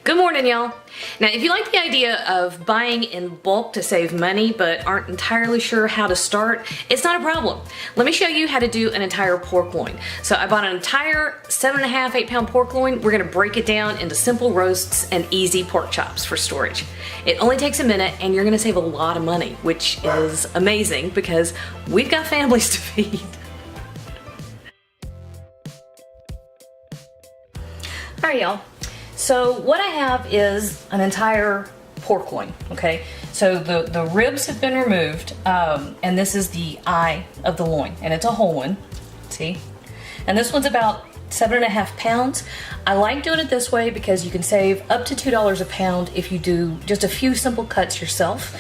Good morning, y'all. Now, if you like the idea of buying in bulk to save money but aren't entirely sure how to start, it's not a problem. Let me show you how to do an entire pork loin. So I bought an entire 7.5, 8-pound pork loin. We're gonna break it down into simple roasts and easy pork chops for storage. It only takes a minute and you're gonna save a lot of money, which is amazing because we've got families to feed. All right, y'all. So what I have is an entire pork loin, okay? So the ribs have been removed, and this is the eye of the loin, and it's a whole one, see? And this one's about 7.5 pounds. I like doing it this way because you can save up to $2 a pound if you do just a few simple cuts yourself.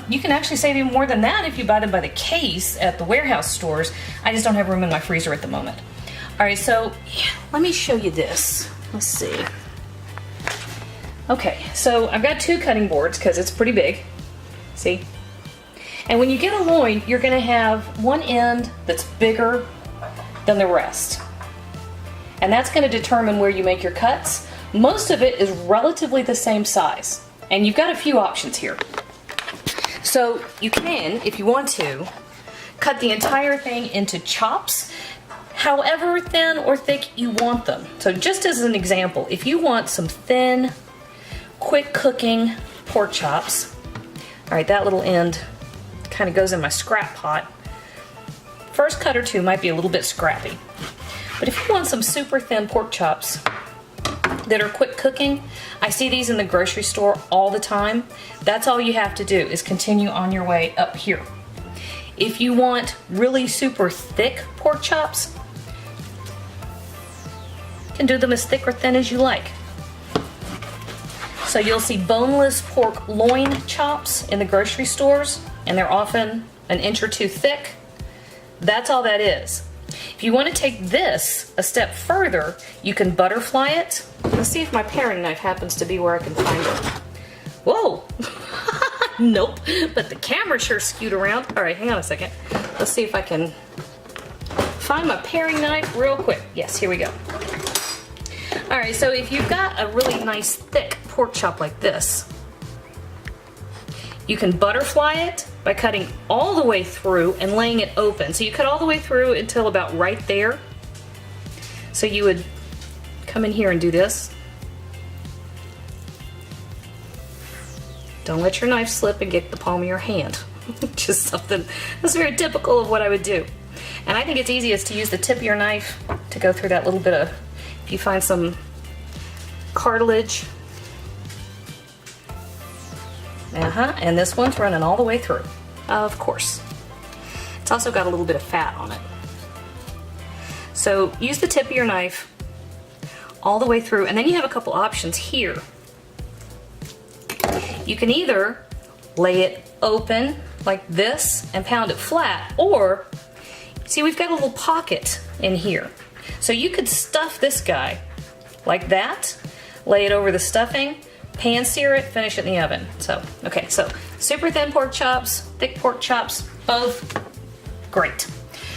You can actually save even more than that if you buy them by the case at the warehouse stores. I just don't have room in my freezer at the moment. All right, so let me show you this. Let's see. Okay, so I've got 2 cutting boards because it's pretty big, see? And when you get a loin, you're gonna have one end that's bigger than the rest. And that's gonna determine where you make your cuts. Most of it is relatively the same size. And you've got a few options here. So you can, if you want to, cut the entire thing into chops, however thin or thick you want them. So just as an example, if you want some thin, quick cooking pork chops. All right, that little end kind of goes in my scrap pot. First cut or two might be a little bit scrappy. But if you want some super thin pork chops that are quick cooking, I see these in the grocery store all the time. That's all you have to do is continue on your way up here. If you want really super thick pork chops, you can do them as thick or thin as you like. So you'll see boneless pork loin chops in the grocery stores, and they're often an inch or 2 thick. That's all that is. If you want to take this a step further, you can butterfly it. Let's see if my paring knife happens to be where I can find it. Whoa! Nope, but the camera sure skewed around. All right, hang on a second. Let's see if I can find my paring knife real quick. Yes, here we go. All right, so if you've got a really nice thick pork chop like this, you can butterfly it by cutting all the way through and laying it open. So you cut all the way through until about right there. So you would come in here and do this. Don't let your knife slip and get the palm of your hand. Just something that's very typical of what I would do. And I think it's easiest to use the tip of your knife to go through that little bit of, if you find some cartilage. And this one's running all the way through, of course. It's also got a little bit of fat on it. So use the tip of your knife all the way through, and then you have a couple options here. You can either lay it open like this and pound it flat, or see, we've got a little pocket in here. So you could stuff this guy like that, lay it over the stuffing, pan sear it, finish it in the oven. So, okay, so super thin pork chops, thick pork chops, both great.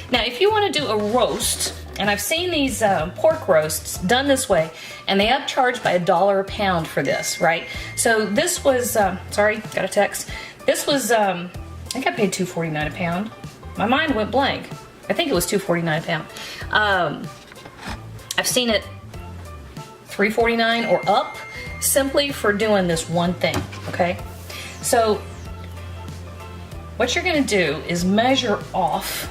Now, if you want to do a roast, and I've seen these pork roasts done this way, and they upcharge by $1 a pound for this, right? So this was, sorry, got a text. This was, I think I paid $2.49 a pound. My mind went blank. I think it was $2.49 a pound. I've seen it $3.49 or up, simply for doing this one thing, okay? So what you're gonna do is measure off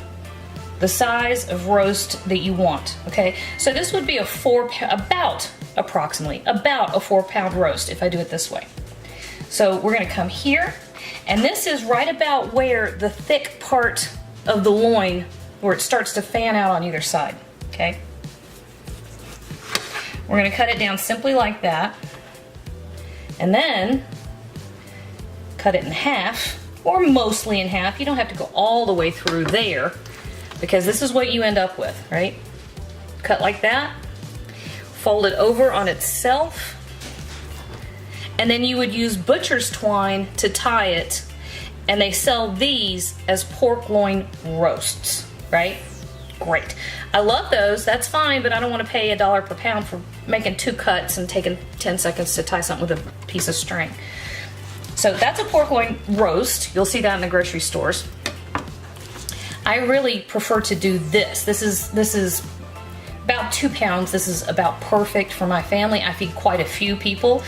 the size of roast that you want, okay? So this would be approximately about a 4-pound roast if I do it this way. So we're gonna come here, and this is right about where the thick part of the loin, where it starts to fan out on either side, okay? We're gonna cut it down simply like that, and then cut it in half, or mostly in half. You don't have to go all the way through there, because this is what you end up with, right? Cut like that, fold it over on itself, and then you would use butcher's twine to tie it, and they sell these as pork loin roasts, right? Great. I love those, that's fine, but I don't want to pay $1 per pound for making 2 cuts and taking 10 seconds to tie something with a piece of string. So that's a pork loin roast. You'll see that in the grocery stores. I really prefer to do this. This is about 2 pounds. This is about perfect for my family. I feed quite a few people.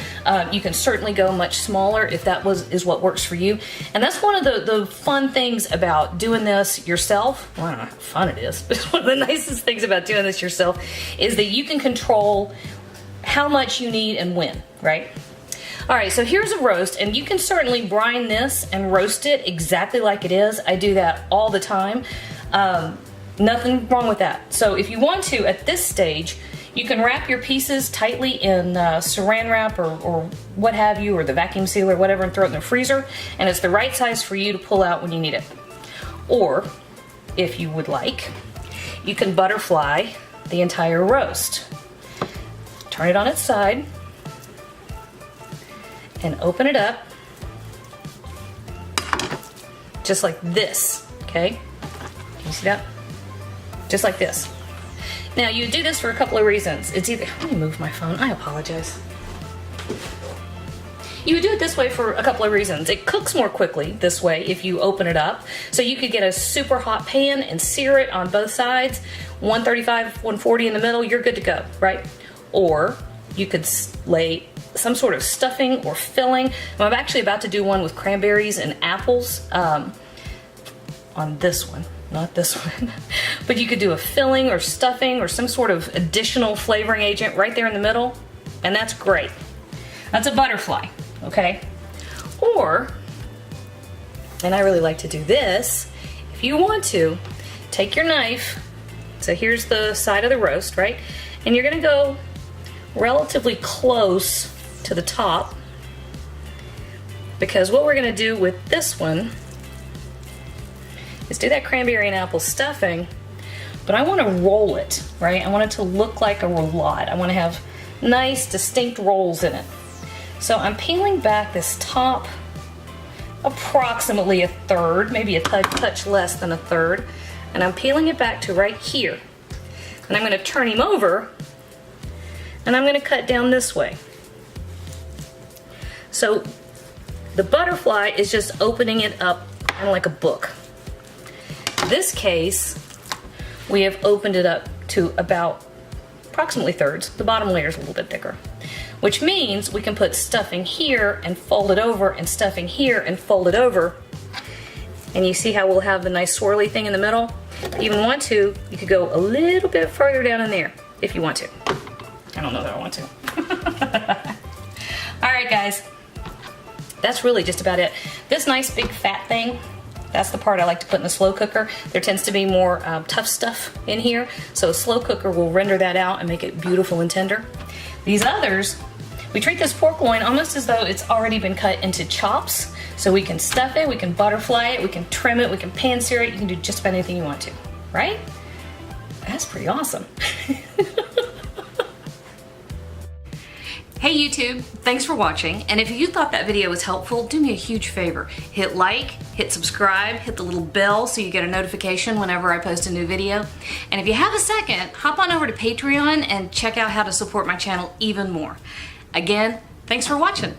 You can certainly go much smaller if that is what works for you. And that's one of the fun things about doing this yourself. Well, I don't know how fun it is, but one of the nicest things about doing this yourself is that you can control how much you need and when, right? All right, so here's a roast, and you can certainly brine this and roast it exactly like it is. I do that all the time. Nothing wrong with that. So if you want to, at this stage, you can wrap your pieces tightly in saran wrap or what have you, or the vacuum sealer, whatever, and throw it in the freezer, and it's the right size for you to pull out when you need it. Or, if you would like, you can butterfly the entire roast. Turn it on its side, and open it up just like this, okay? Can you see that? Just like this. Now you do this for a couple of reasons. It's either, let me move my phone, I apologize. You would do it this way for a couple of reasons. It cooks more quickly this way if you open it up. So you could get a super hot pan and sear it on both sides, 135, 140 in the middle, you're good to go, right? Or you could lay some sort of stuffing or filling. I'm actually about to do one with cranberries and apples on this one, not this one. But you could do a filling or stuffing or some sort of additional flavoring agent right there in the middle, and that's great. That's a butterfly, okay? Or, and I really like to do this, if you want to, take your knife, so here's the side of the roast, right? And you're gonna go relatively close to the top, because what we're going to do with this one is do that cranberry and apple stuffing, but I want to roll it, right? I want it to look like a roulade. I want to have nice distinct rolls in it. So I'm peeling back this top approximately a third, maybe a touch less than a third, and I'm peeling it back to right here. And I'm going to turn him over, and I'm going to cut down this way. So the butterfly is just opening it up kind of like a book. In this case, we have opened it up to about approximately thirds. The bottom layer is a little bit thicker, which means we can put stuffing here and fold it over, and stuffing here and fold it over. And you see how we'll have the nice swirly thing in the middle? If you even want to, you could go a little bit further down in there if you want to. I don't know that I want to. All right, guys. That's really just about it. This nice big fat thing, that's the part I like to put in the slow cooker. There tends to be more tough stuff in here, so a slow cooker will render that out and make it beautiful and tender. These others, we treat this pork loin almost as though it's already been cut into chops, so we can stuff it, we can butterfly it, we can trim it, we can pan sear it, you can do just about anything you want to, right? That's pretty awesome. Hey YouTube, thanks for watching, and if you thought that video was helpful, do me a huge favor. Hit like, hit subscribe, hit the little bell so you get a notification whenever I post a new video. And if you have a second, hop on over to Patreon and check out how to support my channel even more. Again, thanks for watching.